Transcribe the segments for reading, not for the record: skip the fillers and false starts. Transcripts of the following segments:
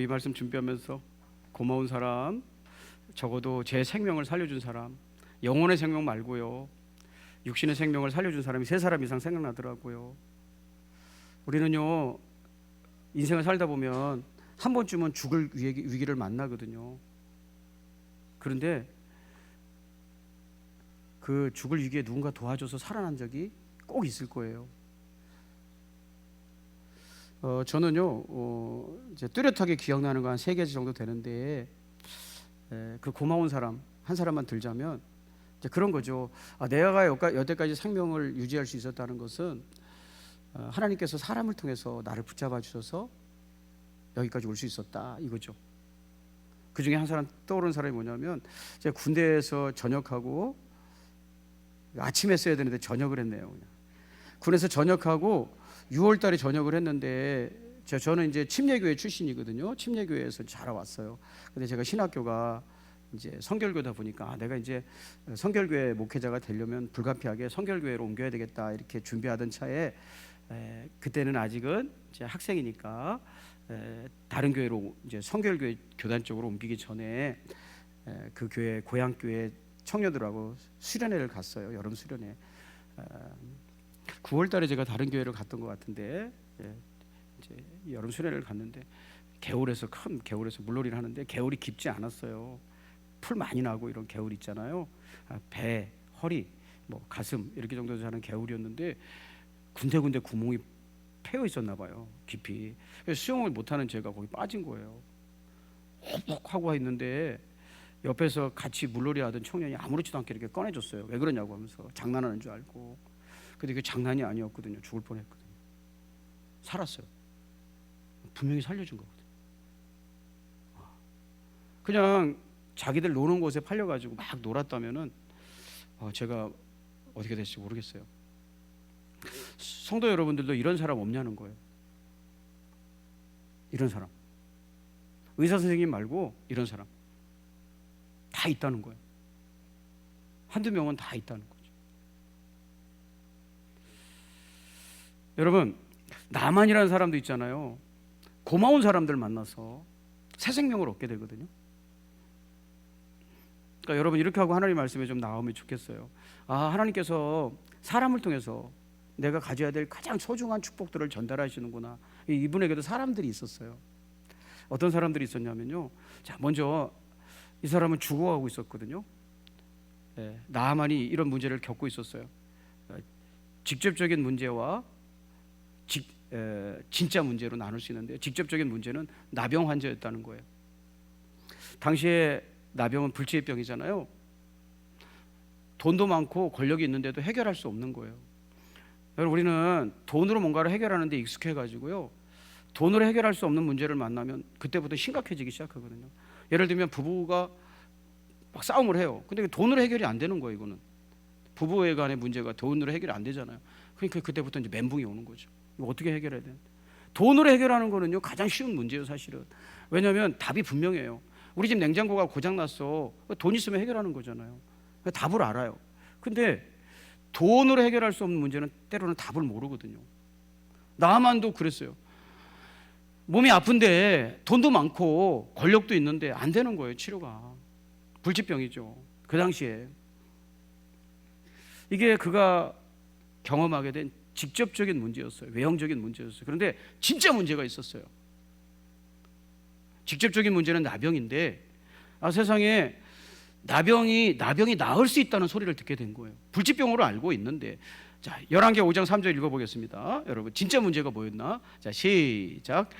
이 말씀 준비하면서 고마운 사람, 적어도 제 생명을 살려준 사람, 영혼의 생명 말고요, 육신의 생명을 살려준 사람이 3사람 이상 생각나더라고요. 우리는요, 인생을 살다 보면 한 번쯤은 죽을 위기를 만나거든요. 그런데 그 죽을 위기에 누군가 도와줘서 살아난 적이 꼭 있을 거예요. 저는요, 이제 뚜렷하게 기억나는 거 한 3가지 정도 되는데, 그 고마운 사람 한 사람만 들자면 이제 그런 거죠. 내가 여태까지 생명을 유지할 수 있었다는 것은 하나님께서 사람을 통해서 나를 붙잡아 주셔서 여기까지 올 수 있었다, 이거죠. 그 중에 한 사람 떠오르는 사람이 뭐냐면, 제가 군대에서 전역하고 아침에 써야 되는데 전역을 했네요. 그냥 군에서 전역하고 6월 달에 전역을 했는데, 저는 이제 침례교회 출신이거든요. 침례교회에서 자라왔어요. 근데 제가 신학교가 이제 성결교다 보니까 내가 이제 성결교회 목회자가 되려면 불가피하게 성결교회로 옮겨야 되겠다, 이렇게 준비하던 차에 그때는 아직은 이제 학생이니까 다른 교회로, 이제 성결교회 교단 쪽으로 옮기기 전에 그 교회, 고향 교회 청년들하고 수련회를 갔어요. 여름 수련회. 9월 달에 제가 다른 교회를 갔던 것 같은데, 이제 여름 수련회를 갔는데 큰 개울에서 물놀이를 하는데 개울이 깊지 않았어요. 풀 많이 나고 이런 개울 있잖아요. 배, 허리, 뭐 가슴 이렇게 정도 되는 개울이었는데 군데군데 구멍이 패여 있었나 봐요, 깊이. 그래서 수영을 못하는 제가 거기 빠진 거예요. 헉 하고 있는데 옆에서 같이 물놀이 하던 청년이 아무렇지도 않게 이렇게 꺼내줬어요. 왜 그러냐고 하면서. 장난하는 줄 알고. 근데 그게 장난이 아니었거든요. 죽을 뻔했거든요. 살았어요. 분명히 살려준 거거든요. 그냥 자기들 노는 곳에 팔려가지고 막 놀았다면은 제가 어떻게 될지 모르겠어요. 성도 여러분들도 이런 사람 없냐는 거예요. 이런 사람, 의사 선생님 말고 이런 사람 다 있다는 거예요. 한두 명은 다 있다는 거죠. 여러분, 나만이라는 사람도 있잖아요. 고마운 사람들 만나서 새 생명을 얻게 되거든요. 그러니까 여러분, 이렇게 하고 하나님 말씀에 좀 나오면 좋겠어요. 하나님께서 사람을 통해서 내가 가져야 될 가장 소중한 축복들을 전달하시는구나. 이분에게도 사람들이 있었어요. 어떤 사람들이 있었냐면요, 먼저 이 사람은 죽어가고 있었거든요. 나아만이 이런 문제를 겪고 있었어요. 직접적인 문제와 진짜 문제로 나눌 수 있는데, 직접적인 문제는 나병 환자였다는 거예요. 당시에 나병은 불치의 병이잖아요. 돈도 많고 권력이 있는데도 해결할 수 없는 거예요. 여러분, 우리는 돈으로 뭔가를 해결하는 데 익숙해가지고요, 돈으로 해결할 수 없는 문제를 만나면 그때부터 심각해지기 시작하거든요. 예를 들면 부부가 막 싸움을 해요. 근데 돈으로 해결이 안 되는 거예요. 이거는 부부의 간의 문제가 돈으로 해결이 안 되잖아요. 그러니까 그때부터 이제 멘붕이 오는 거죠. 이거 어떻게 해결해야 돼? 돈으로 해결하는 거는요, 가장 쉬운 문제예요, 사실은. 왜냐하면 답이 분명해요. 우리 집 냉장고가 고장 났어. 돈 있으면 해결하는 거잖아요. 답을 알아요. 근데 돈으로 해결할 수 없는 문제는 때로는 답을 모르거든요. 나만도 그랬어요. 몸이 아픈데 돈도 많고 권력도 있는데 안 되는 거예요, 치료가. 불치병이죠, 그 당시에. 이게 그가 경험하게 된 직접적인 문제였어요. 외형적인 문제였어요. 그런데 진짜 문제가 있었어요. 직접적인 문제는 나병인데, 세상에 나병이 나을 수 있다는 소리를 듣게 된 거예요. 불치병으로 알고 있는데. 자, 열왕기 5장 3절 읽어보겠습니다. 여러분, 진짜 문제가 뭐였나? 자, 시작.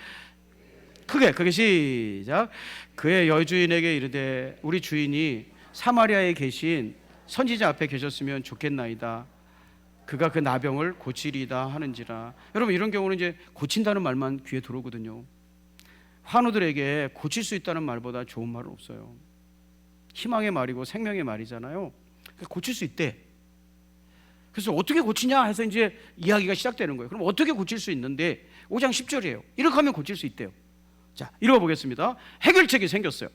크게 시작. 그의 여주인에게 이르되 우리 주인이 사마리아에 계신 선지자 앞에 계셨으면 좋겠나이다. 그가 그 나병을 고치리다 하는지라. 여러분, 이런 경우는 이제 고친다는 말만 귀에 들어오거든요. 환우들에게 고칠 수 있다는 말보다 좋은 말은 없어요. 희망의 말이고 생명의 말이잖아요. 고칠 수 있대. 그래서 어떻게 고치냐 해서 이제 이야기가 시작되는 거예요. 그럼 어떻게 고칠 수 있는데, 5장 10절이에요. 이렇게 하면 고칠 수 있대요. 자, 읽어보겠습니다. 해결책이 생겼어요.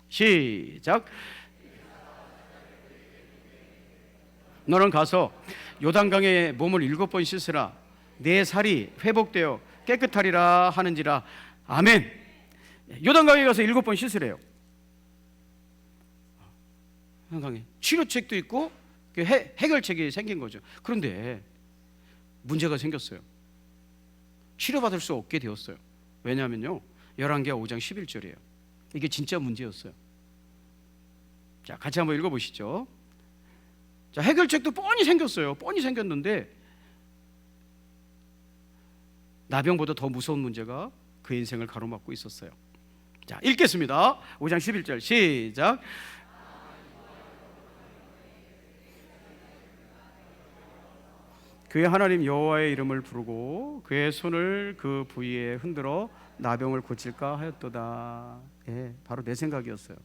시작. 너는 가서 요단강에 몸을 7번 씻으라. 내 살이 회복되어 깨끗하리라 하는지라. 아멘. 요단강에 가서 7번 씻으래요. 요단강에 치료책도 있고 해결책이 생긴 거죠. 그런데 문제가 생겼어요. 치료받을 수 없게 되었어요. 왜냐하면요, 열왕기하 5장 11절이에요. 이게 진짜 문제였어요. 자, 같이 한번 읽어보시죠. 자, 해결책도 뻔히 생겼어요. 뻔히 생겼는데 나병보다 더 무서운 문제가 그 인생을 가로막고 있었어요. 자, 읽겠습니다. 5장 11절 시작. 그의 하나님 여호와의 이름을 부르고 그의 손을 그 부위에 흔들어 나병을 고칠까 하였도다. 예, 바로 내 생각이었어요.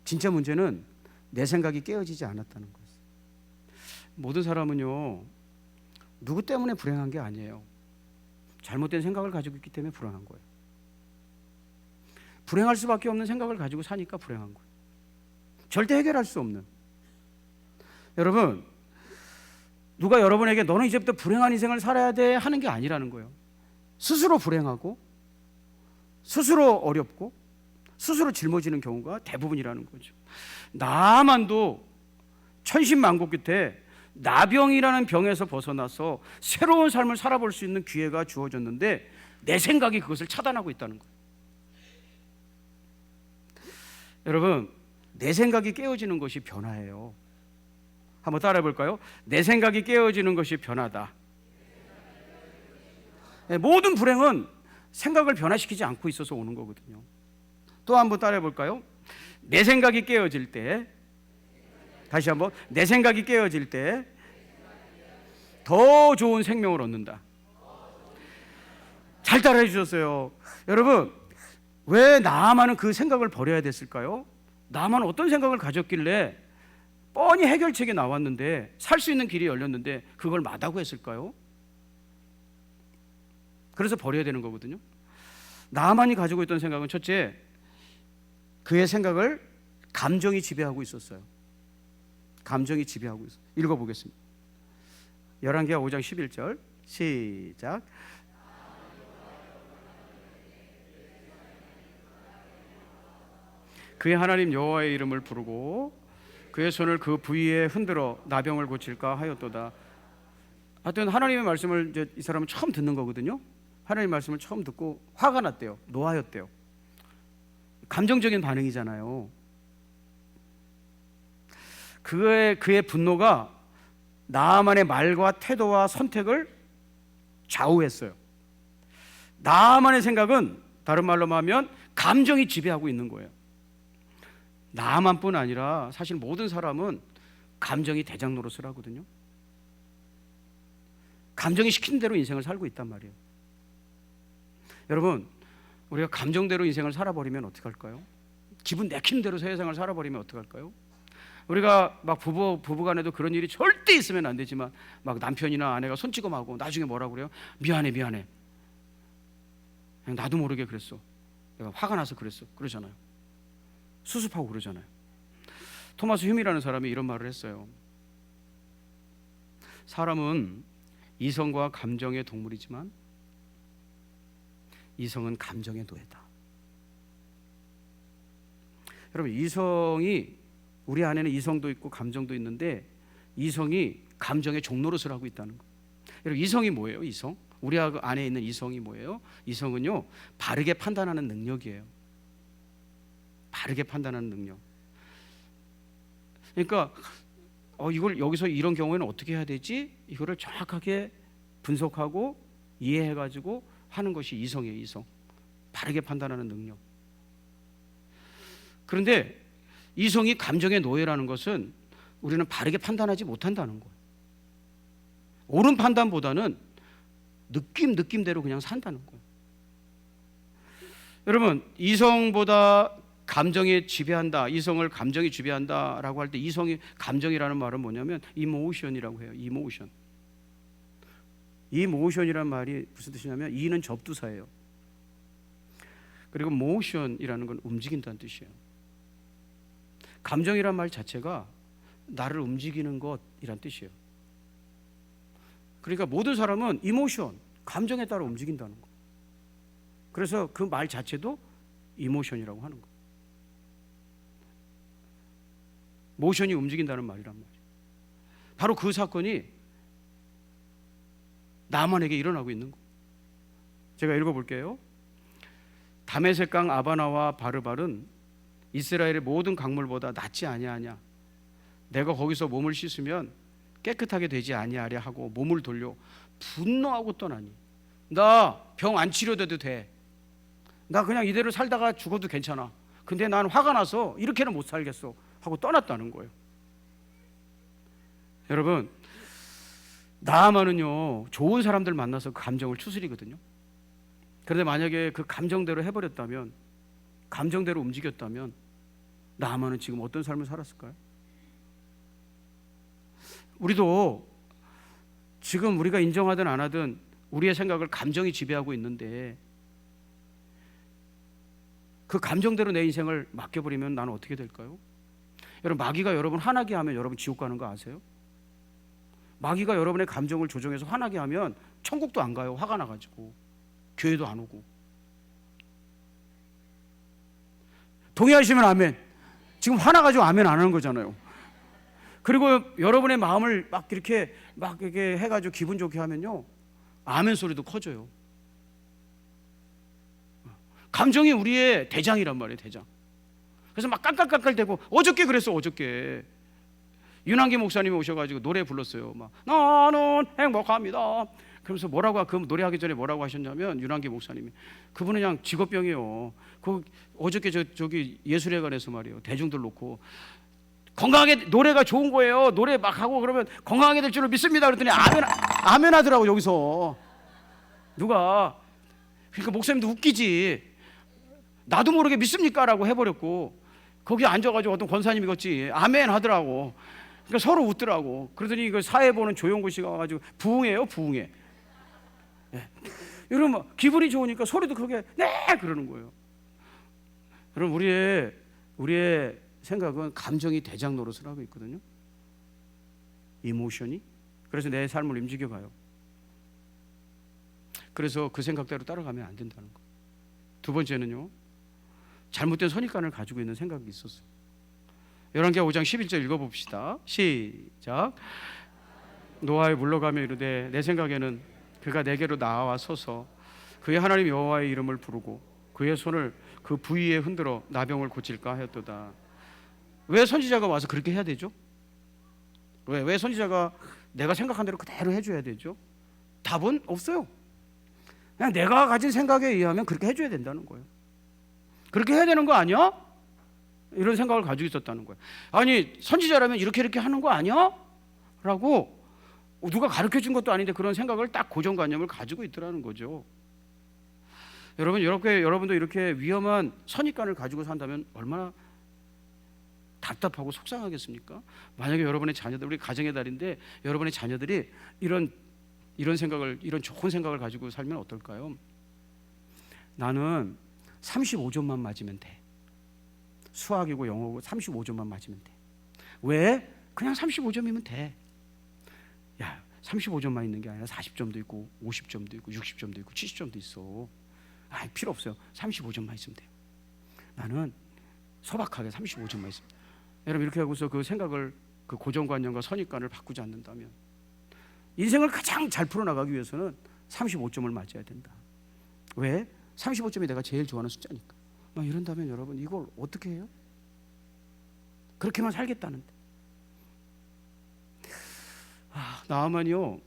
진짜 문제는 내 생각이 깨어지지 않았다는 거예요. 모든 사람은요, 누구 때문에 불행한 게 아니에요. 잘못된 생각을 가지고 있기 때문에 불행한 거예요. 불행할 수밖에 없는 생각을 가지고 사니까 불행한 거예요. 절대 해결할 수 없는. 여러분, 누가 여러분에게 너는 이제부터 불행한 인생을 살아야 돼 하는 게 아니라는 거예요. 스스로 불행하고 스스로 어렵고 스스로 짊어지는 경우가 대부분이라는 거죠. 나만도 천신만고 끝에 나병이라는 병에서 벗어나서 새로운 삶을 살아볼 수 있는 기회가 주어졌는데 내 생각이 그것을 차단하고 있다는 거예요. 여러분, 내 생각이 깨어지는 것이 변화예요. 한번 따라해 볼까요? 내 생각이 깨어지는 것이 변화다. 모든 불행은 생각을 변화시키지 않고 있어서 오는 거거든요. 또 한번 따라해 볼까요? 내 생각이 깨어질 때, 다시 한번, 내 생각이 깨어질 때 더 좋은 생명을 얻는다. 잘 따라해 주셨어요. 여러분, 왜 나만은 그 생각을 버려야 됐을까요? 나만 어떤 생각을 가졌길래 뻔히 해결책이 나왔는데, 살 수 있는 길이 열렸는데 그걸 마다고 했을까요? 그래서 버려야 되는 거거든요. 나만이 가지고 있던 생각은 첫째, 그의 생각을 감정이 지배하고 있었어요. 감정이 지배하고 있어요. 읽어보겠습니다. 열왕기하 5장 11절 시작. 그의 하나님 여호와의 이름을 부르고 그의 손을 그 부위에 흔들어 나병을 고칠까 하였도다. 하여튼 하나님의 말씀을 이제 이 사람은 처음 듣는 거거든요. 하나님의 말씀을 처음 듣고 화가 났대요. 노하였대요. 감정적인 반응이잖아요. 그의 분노가 나아만의 말과 태도와 선택을 좌우했어요. 나아만의 생각은 다른 말로 하면 감정이 지배하고 있는 거예요. 나만뿐 아니라 사실 모든 사람은 감정이 대장 노릇을 하거든요. 감정이 시킨 대로 인생을 살고 있단 말이에요. 여러분, 우리가 감정대로 인생을 살아버리면 어떡할까요? 기분 내키는 대로 세상을 살아버리면 어떡할까요? 우리가 막 부부간에도 그런 일이 절대 있으면 안 되지만 막 남편이나 아내가 손찌검하고 나중에 뭐라고 그래요? 미안해 그냥 나도 모르게 그랬어, 내가 화가 나서 그랬어, 그러잖아요. 수습하고 그러잖아요. 토마스 휴미라는 사람이 이런 말을 했어요. 사람은 이성과 감정의 동물이지만 이성은 감정의 노예다. 여러분, 우리 안에는 이성도 있고 감정도 있는데 이성이 감정의 종노릇을 하고 있다는 거예요. 여러분, 이성이 뭐예요? 이성? 우리 안에 있는 이성이 뭐예요? 이성은요, 바르게 판단하는 능력이에요. 바르게 판단하는 능력. 그러니까 이걸 여기서 이런 경우에는 어떻게 해야 되지? 이거를 정확하게 분석하고 이해해가지고 하는 것이 이성이에요. 이성. 바르게 판단하는 능력. 그런데 이성이 감정의 노예라는 것은 우리는 바르게 판단하지 못한다는 거예요. 옳은 판단보다는 느낌대로 그냥 산다는 거예요. 여러분, 이성보다 감정이 지배한다, 이성을 감정이 지배한다라고 할 때 이성이 감정이라는 말은 뭐냐면 이모션이라고 해요. 이모션이라는 말이 무슨 뜻이냐면 이는 접두사예요. 그리고 모션이라는 건 움직인다는 뜻이에요. 감정이란 말 자체가 나를 움직이는 것이란 뜻이에요. 그러니까 모든 사람은 이모션, 감정에 따라 움직인다는 거. 그래서 그 말 자체도 이모션이라고 하는 거예요. 모션이 움직인다는 말이란 말이에요. 바로 그 사건이 나만에게 일어나고 있는 거예요. 제가 읽어볼게요. 다메섹 강 아바나와 바르발은 이스라엘의 모든 강물보다 낫지 아니하냐. 내가 거기서 몸을 씻으면 깨끗하게 되지 아니하랴 하고 몸을 돌려 분노하고 떠나니 나 병 안 치료돼도 돼. 나 그냥 이대로 살다가 죽어도 괜찮아. 근데 난 화가 나서 이렇게는 못 살겠어 하고 떠났다는 거예요. 여러분, 나아만은요 좋은 사람들 만나서 그 감정을 추스리거든요. 그런데 만약에 그 감정대로 해버렸다면, 감정대로 움직였다면 나아만은 지금 어떤 삶을 살았을까요? 우리도 지금 우리가 인정하든 안 하든 우리의 생각을 감정이 지배하고 있는데, 그 감정대로 내 인생을 맡겨버리면 나는 어떻게 될까요? 여러분, 마귀가 여러분 화나게 하면 여러분 지옥 가는 거 아세요? 마귀가 여러분의 감정을 조종해서 화나게 하면 천국도 안 가요. 화가 나가지고 교회도 안 오고. 동의하시면 아멘. 지금 화나가지고 아멘 안 하는 거잖아요. 그리고 여러분의 마음을 막 이렇게 해가지고 기분 좋게 하면요 아멘 소리도 커져요. 감정이 우리의 대장이란 말이에요. 대장. 그래서 막 깔깔깔깔대고, 어저께 그랬어. 어저께 윤한기 목사님이 오셔가지고 노래 불렀어요. 막 나는 행복합니다. 그러면서 뭐라고, 그 노래하기 전에 뭐라고 하셨냐면, 윤한기 목사님이, 그분은 그냥 직업병이에요. 그 어저께 저기 예술회관에서 말이에요, 대중들 놓고 건강하게, 노래가 좋은 거예요. 노래 막 하고 그러면 건강하게 될 줄을 믿습니다. 그랬더니 아멘 하더라고. 여기서 누가. 그러니까 목사님도 웃기지. 나도 모르게 믿습니까? 라고 해버렸고, 거기 앉아가지고 어떤 권사님이 걷지 아멘 하더라고. 그러니까 서로 웃더라고. 그러더니 그 사회 보는 조용구 씨가 와가지고 부흥해요. 부흥해. 네. 여러분, 기분이 좋으니까 소리도 크게 네 그러는 거예요. 여러분, 우리의 생각은 감정이 대장 노릇을 하고 있거든요. 이모션이. 그래서 내 삶을 움직여가요. 그래서 그 생각대로 따라가면 안 된다는 거예요. 두 번째는요, 잘못된 선입관을 가지고 있는 생각이 있었어요. 열왕기하 5장 11절 읽어봅시다. 시작. 노아에 물러가며 이르되 내 생각에는 그가 내게로 나와 서서 그의 하나님 여호와의 이름을 부르고 그의 손을 그 부위에 흔들어 나병을 고칠까 하였도다. 왜 선지자가 와서 그렇게 해야 되죠? 왜 선지자가 내가 생각한 대로 그대로 해줘야 되죠? 답은 없어요. 그냥 내가 가진 생각에 의하면 그렇게 해줘야 된다는 거예요. 그렇게 해야 되는 거 아니야? 이런 생각을 가지고 있었다는 거예요. 아니, 선지자라면 이렇게 하는 거 아니야? 라고 누가 가르쳐준 것도 아닌데 그런 생각을 딱 고정관념을 가지고 있더라는 거죠. 여러분도 이렇게 위험한 선입관을 가지고 산다면 얼마나 답답하고 속상하겠습니까? 만약에 여러분의 자녀들, 우리 가정의 달인데 여러분의 자녀들이 이런 생각을, 이런 좋은 생각을 가지고 살면 어떨까요? 나는 35점만 맞으면 돼. 수학이고 영어고 35점만 맞으면 돼. 왜? 그냥 35점이면 돼. 야, 35점만 있는 게 아니라 40점도 있고 50점도 있고 60점도 있고 70점도 있어. 필요 없어요. 35점만 있으면 돼요. 나는 소박하게 35점만 있으면 돼요. 여러분, 이렇게 하고서 그 생각을, 그 고정관념과 선입관을 바꾸지 않는다면 인생을 가장 잘 풀어나가기 위해서는 35점을 맞아야 된다. 왜? 35점이 내가 제일 좋아하는 숫자니까. 이런다면 여러분, 이걸 어떻게 해요? 그렇게만 살겠다는데. 나아만이요,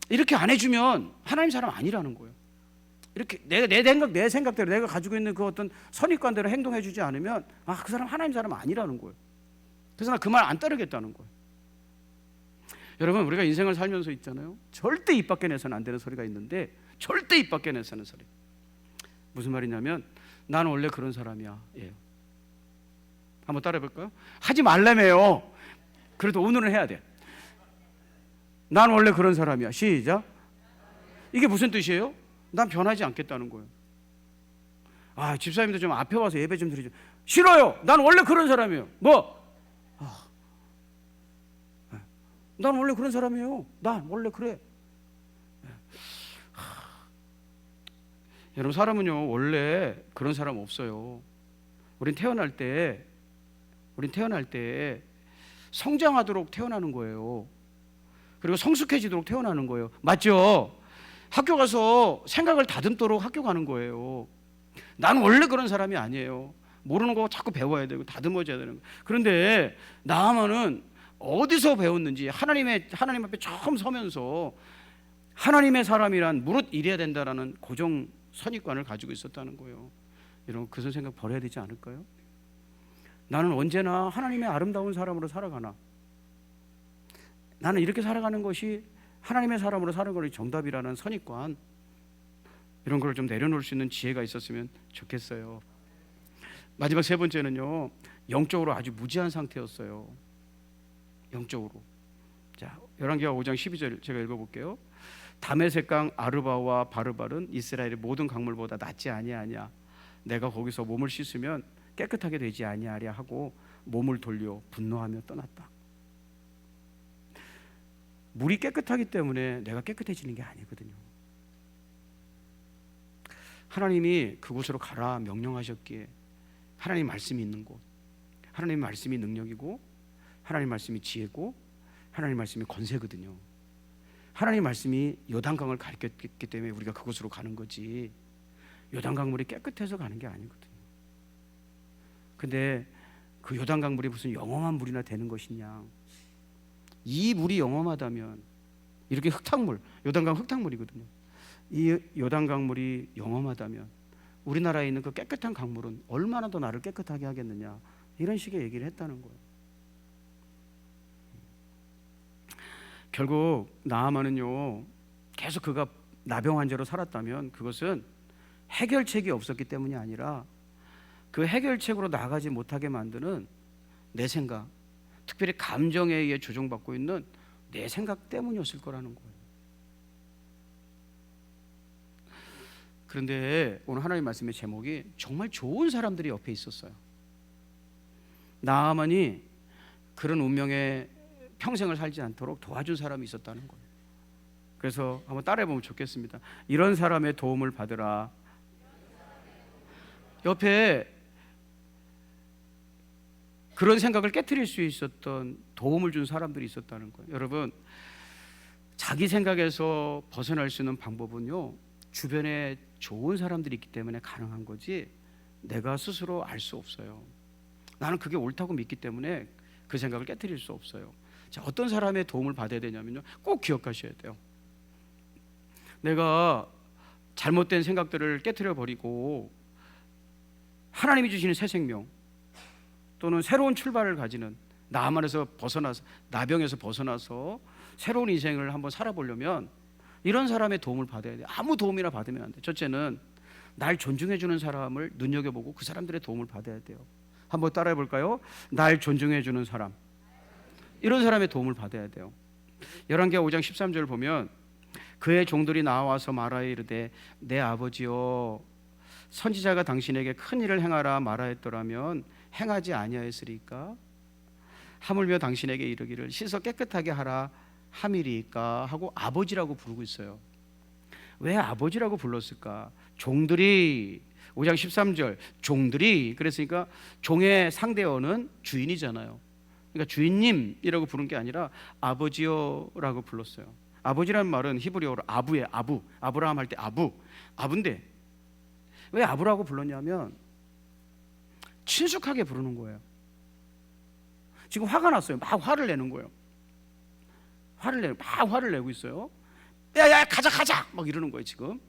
이렇게 안 해주면 하나님 사람 아니라는 거예요. 이렇게 내 생각대로 내가 가지고 있는 그 어떤 선입관대로 행동해주지 않으면 그 사람 하나님 사람 아니라는 거예요. 그래서 나 그 말 안 따르겠다는 거예요. 여러분, 우리가 인생을 살면서 있잖아요, 절대 입 밖에 내서는 안 되는 소리가 있는데, 절대 입 밖에 내서는 소리. 무슨 말이냐면, 나는 원래 그런 사람이야. 예. 한번 따라해볼까요? 하지 말라며요. 그래도 오늘은 해야 돼. 난 원래 그런 사람이야. 시작. 이게 무슨 뜻이에요? 난 변하지 않겠다는 거예요. 집사님도 좀 앞에 와서 예배 좀 드리죠. 싫어요. 난 원래 그런 사람이에요. 난 원래 그런 사람이에요. 난 원래 그래. 여러분, 사람은요 원래 그런 사람 없어요. 우린 태어날 때 성장하도록 태어나는 거예요. 그리고 성숙해지도록 태어나는 거예요. 맞죠? 학교 가서 생각을 다듬도록 학교 가는 거예요. 난 원래 그런 사람이 아니에요. 모르는 거 자꾸 배워야 되고 다듬어져야 되는 거예요. 그런데 나아만은 어디서 배웠는지 하나님 앞에 처음 서면서 하나님의 사람이란 무릇 이래야 된다라는 고정 선입관을 가지고 있었다는 거예요. 여러분, 그 생각 버려야 되지 않을까요? 나는 언제나 하나님의 아름다운 사람으로 살아가나? 나는 이렇게 살아가는 것이 하나님의 사람으로 사는 것이 정답이라는 선입관, 이런 걸 좀 내려놓을 수 있는 지혜가 있었으면 좋겠어요. 마지막 세 번째는요, 영적으로 아주 무지한 상태였어요. 영적으로. 자, 열왕기하 5장 12절 제가 읽어볼게요. 다메섹강 아르바와 바르발은 이스라엘의 모든 강물보다 낫지 아니하냐. 내가 거기서 몸을 씻으면 깨끗하게 되지 아니하랴 하고 몸을 돌려 분노하며 떠났다. 물이 깨끗하기 때문에 내가 깨끗해지는 게 아니거든요. 하나님이 그곳으로 가라 명령하셨기에, 하나님 말씀이 있는 곳, 하나님 말씀이 능력이고 하나님 말씀이 지혜고 하나님 말씀이 권세거든요. 하나님 말씀이 요단강을 가르쳤기 때문에 우리가 그곳으로 가는 거지, 요단강물이 깨끗해서 가는 게 아니거든요. 근데 그 요단강물이 무슨 영험한 물이나 되는 것이냐? 이 물이 영험하다면, 이렇게 흙탕물, 요단강 흙탕물이거든요. 이 요단강물이 영험하다면 우리나라에 있는 그 깨끗한 강물은 얼마나 더 나를 깨끗하게 하겠느냐, 이런 식의 얘기를 했다는 거예요. 결국 나아만은요, 계속 그가 나병 환자로 살았다면 그것은 해결책이 없었기 때문이 아니라 그 해결책으로 나가지 못하게 만드는 내 생각, 특별히 감정에 의해 조종받고 있는 내 생각 때문이었을 거라는 거예요. 그런데 오늘 하나님 말씀의 제목이 정말 좋은 사람들이 옆에 있었어요. 나아만이 그런 운명에 평생을 살지 않도록 도와준 사람이 있었다는 거예요. 그래서 한번 따라해보면 좋겠습니다. 이런 사람의 도움을 받으라. 옆에 그런 생각을 깨트릴 수 있었던, 도움을 준 사람들이 있었다는 거예요. 여러분, 자기 생각에서 벗어날 수 있는 방법은요, 주변에 좋은 사람들이 있기 때문에 가능한 거지 내가 스스로 알 수 없어요. 나는 그게 옳다고 믿기 때문에 그 생각을 깨트릴 수 없어요. 자, 어떤 사람의 도움을 받아야 되냐면요, 꼭 기억하셔야 돼요. 내가 잘못된 생각들을 깨트려 버리고 하나님이 주시는 새 생명 또는 새로운 출발을 가지는, 나만에서 벗어나서, 나병에서 벗어나서 새로운 인생을 한번 살아보려면 이런 사람의 도움을 받아야 돼요. 아무 도움이나 받으면 안 돼요. 첫째는 날 존중해 주는 사람을 눈여겨보고 그 사람들의 도움을 받아야 돼요. 한번 따라해 볼까요? 날 존중해 주는 사람, 이런 사람의 도움을 받아야 돼요. 열왕기하 5장 13절을 보면 그의 종들이 나와서 말하여 이르되 내 아버지여, 선지자가 당신에게 큰 일을 행하라 말하였더라면 행하지 아니하였으리까? 하물며 당신에게 이르기를 씻어 깨끗하게 하라 함이리까? 하고 아버지라고 부르고 있어요. 왜 아버지라고 불렀을까? 종들이, 5장 13절, 종들이, 그랬으니까 종의 상대어는 주인이잖아요. 그러니까 주인님이라고 부른 게 아니라 아버지여라고 불렀어요. 아버지라는 말은 히브리어로 아부예요. 아부. 아브라함 할 때 아부인데 왜 아부라고 불렀냐면 친숙하게 부르는 거예요. 지금 화가 났어요. 막 화를 내는 거예요. 막 화를 내고 있어요. 야야 가자 막 이러는 거예요. 지금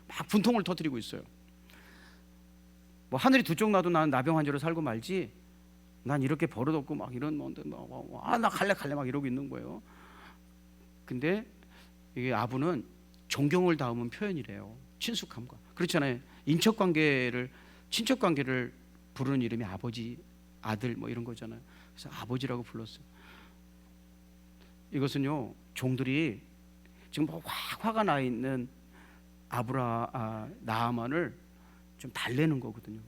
막 분통을 터뜨리고 있어요. 뭐 하늘이 두 쪽 나도 난 나병 환자로 살고 말지, 난 이렇게 버릇없고 막 이런 나 갈래 막 이러고 있는 거예요. 근데 이게 아부는 존경을 담은 표현이래요. 친숙함과. 그렇잖아요. 친척 관계를 부르는 이름이 아버지, 아들 뭐 이런 거잖아요. 그래서 아버지라고 불렀어요. 이것은요, 종들이 지금 확 화가 나 있는 나아만을 좀 달래는 거거든요.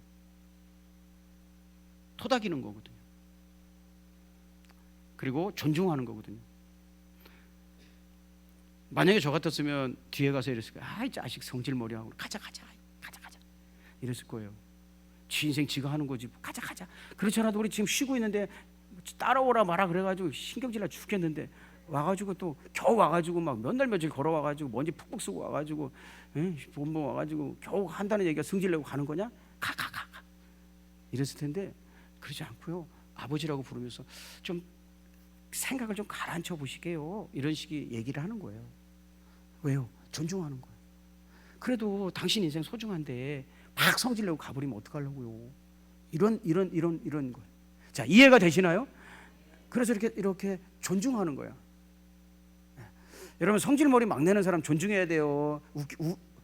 토닥이는 거거든요. 그리고 존중하는 거거든요. 만약에 저 같았으면 뒤에 가서 이랬을 거예요. 아이 자식 성질머리하고 가자 이랬을 거예요. 지 인생 지가 하는 거지. 가자 가자. 그렇지 않아도 우리 지금 쉬고 있는데 따라오라 마라 그래가지고 신경질나 죽겠는데 와가지고 또 겨우 와가지고 막 몇 날 며칠 걸어와가지고 먼지 푹푹 쓰고 와가지고 본봉 와가지고 겨우 한다는 얘기가 승질내고 가는 거냐? 가 이랬을 텐데 그러지 않고요. 아버지라고 부르면서 좀 생각을 좀 가라앉혀 보시게요. 이런 식의 얘기를 하는 거예요. 왜요? 존중하는 거예요. 그래도 당신 인생 소중한데 막 성질내고 가버리면 어떡하려고요? 이런 거예요. 자, 이해가 되시나요? 그래서 이렇게 존중하는 거야. 여러분, 성질머리 막 내는 사람 존중해야 돼요.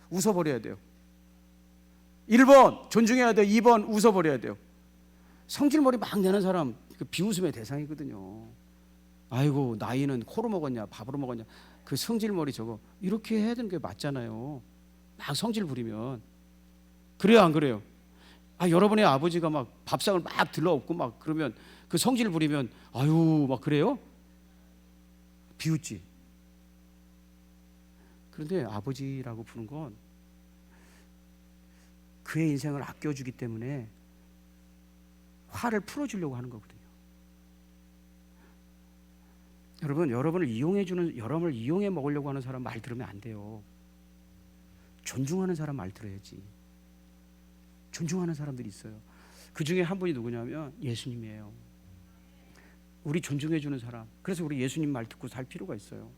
웃어버려야 돼요. 1번 존중해야 돼요. 2번 웃어버려야 돼요. 성질머리 막 내는 사람 그 비웃음의 대상이거든요. 아이고 나이는 코로 먹었냐 밥으로 먹었냐 그 성질머리 저거 이렇게 해야 되는 게 맞잖아요. 막 성질 부리면 그래요 안 그래요? 여러분의 아버지가 막 밥상을 막 들러엎고 막 그러면 그 성질 부리면 아유 막 그래요? 비웃지. 그런데 아버지라고 부른 건 그의 인생을 아껴주기 때문에 화를 풀어주려고 하는 거거든요. 여러분, 여러분을 이용해 먹으려고 하는 사람 말 들으면 안 돼요. 존중하는 사람 말 들어야지. 존중하는 사람들이 있어요. 그 중에 한 분이 누구냐면 예수님이에요. 우리 존중해주는 사람. 그래서 우리 예수님 말 듣고 살 필요가 있어요.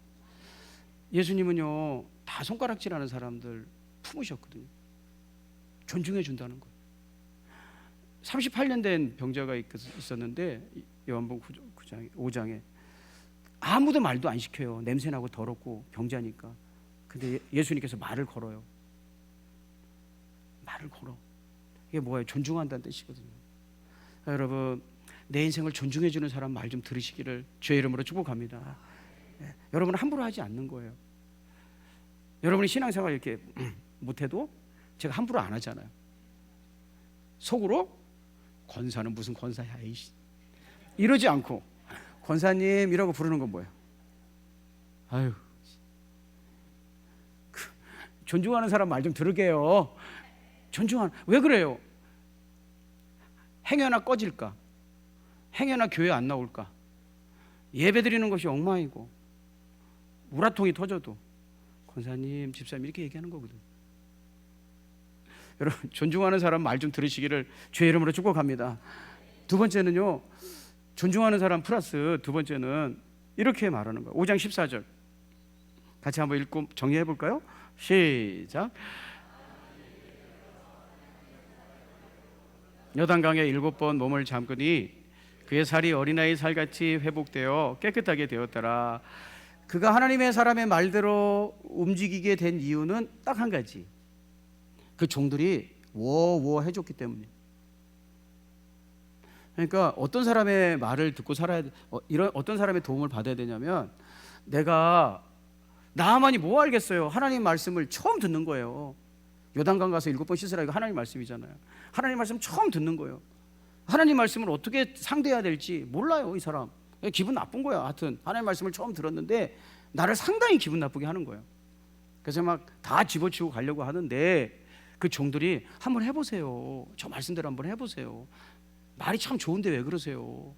예수님은요 다 손가락질하는 사람들 품으셨거든요. 존중해준다는 거예요. 38년 된 병자가 있었는데 요한복음 5장에 아무도 말도 안 시켜요. 냄새나고 더럽고 병자니까. 근데 예수님께서 말을 걸어요. 말을 걸어. 이게 뭐예요? 존중한다는 뜻이거든요. 여러분, 내 인생을 존중해주는 사람 말 좀 들으시기를 주의 이름으로 축복합니다. 여러분은 함부로 하지 않는 거예요. 여러분이 신앙생활 이렇게 못해도 제가 함부로 안 하잖아요. 속으로 권사는 무슨 권사야 이씨 이러지 않고 권사님이라고 부르는 건 뭐예요? 아유, 존중하는 사람 말 좀 들을게요. 왜 그래요? 행여나 꺼질까? 행여나 교회 안 나올까? 예배 드리는 것이 엉망이고 우라통이 터져도 권사님, 집사님 이렇게 얘기하는 거거든. 여러분, 존중하는 사람 말 좀 들으시기를 주의 이름으로 축복합니다. 두 번째는요, 존중하는 사람 플러스 두 번째는 이렇게 말하는 거예요. 5장 14절 같이 한번 읽고 정리해 볼까요? 시작. 요단강에 7번 몸을 잠그니 그의 살이 어린아이 살같이 회복되어 깨끗하게 되었더라. 그가 하나님의 사람의 말대로 움직이게 된 이유는 딱 한 가지. 그 종들이 워워 해줬기 때문에. 그러니까 어떤 사람의 말을 듣고 살아야 어떤 사람의 도움을 받아야 되냐면 나만이 뭐 알겠어요. 하나님 말씀을 처음 듣는 거예요. 요단강 가서 7번 씻으라 이거 하나님 말씀이잖아요. 하나님 말씀 처음 듣는 거예요. 하나님 말씀을 어떻게 상대해야 될지 몰라요. 이 사람 기분 나쁜 거야. 하여튼 하나님 말씀을 처음 들었는데 나를 상당히 기분 나쁘게 하는 거예요. 그래서 막 다 집어치우고 가려고 하는데 그 종들이 한번 해보세요. 저 말씀대로 한번 해보세요. 말이 참 좋은데 왜 그러세요?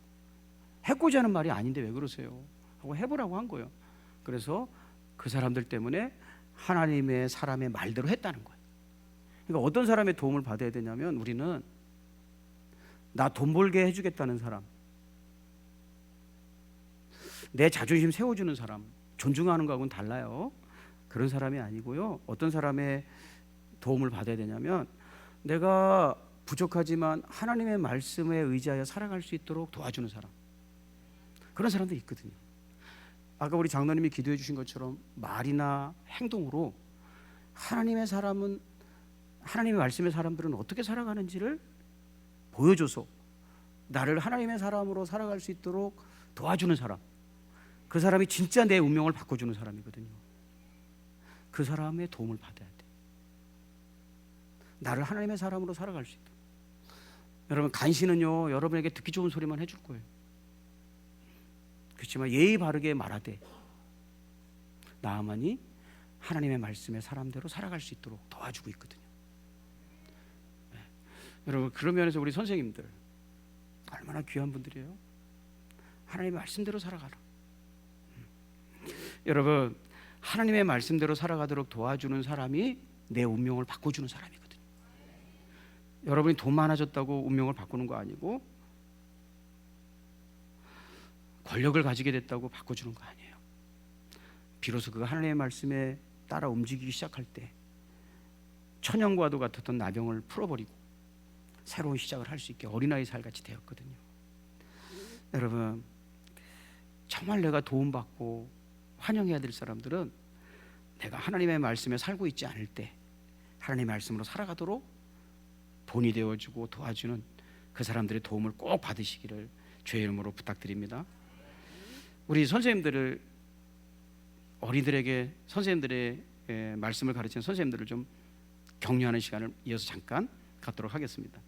해코지 하는 말이 아닌데 왜 그러세요? 하고 해보라고 한 거예요. 그래서 그 사람들 때문에 하나님의 사람의 말대로 했다는 거예요. 그러니까 어떤 사람의 도움을 받아야 되냐면 우리는 나 돈 벌게 해주겠다는 사람, 내 자존심 세워주는 사람, 존중하는 거하고는 달라요. 그런 사람이 아니고요. 어떤 사람의 도움을 받아야 되냐면 내가 부족하지만 하나님의 말씀에 의지하여 살아갈 수 있도록 도와주는 사람. 그런 사람도 있거든요. 아까 우리 장로님이 기도해 주신 것처럼 말이나 행동으로 하나님의 말씀의 사람들은 어떻게 살아가는지를 보여줘서 나를 하나님의 사람으로 살아갈 수 있도록 도와주는 사람. 그 사람이 진짜 내 운명을 바꿔주는 사람이거든요. 그 사람의 도움을 받아야 돼. 나를 하나님의 사람으로 살아갈 수 있도록. 여러분, 간신은요 여러분에게 듣기 좋은 소리만 해줄 거예요. 그렇지만 예의 바르게 말하되 나아만이 하나님의 말씀의 사람대로 살아갈 수 있도록 도와주고 있거든요. 여러분, 그런 면에서 우리 선생님들 얼마나 귀한 분들이에요. 하나님의 말씀대로 살아가라. 여러분, 하나님의 말씀대로 살아가도록 도와주는 사람이 내 운명을 바꿔주는 사람이거든요. 여러분이 돈 많아졌다고 운명을 바꾸는 거 아니고, 권력을 가지게 됐다고 바꿔주는 거 아니에요. 비로소 그 하나님의 말씀에 따라 움직이기 시작할 때 천연과도 같았던 나병을 풀어버리고 새로운 시작을 할 수 있게 어린아이 살같이 되었거든요. 여러분, 정말 내가 도움받고 환영해야 될 사람들은 내가 하나님의 말씀에 살고 있지 않을 때 하나님의 말씀으로 살아가도록 본이 되어주고 도와주는 그 사람들의 도움을 꼭 받으시기를 주의 이름으로 부탁드립니다. 우리 선생님들을, 어린이들에게 선생님들의 말씀을 가르치는 선생님들을 좀 격려하는 시간을 이어서 잠깐 갖도록 하겠습니다.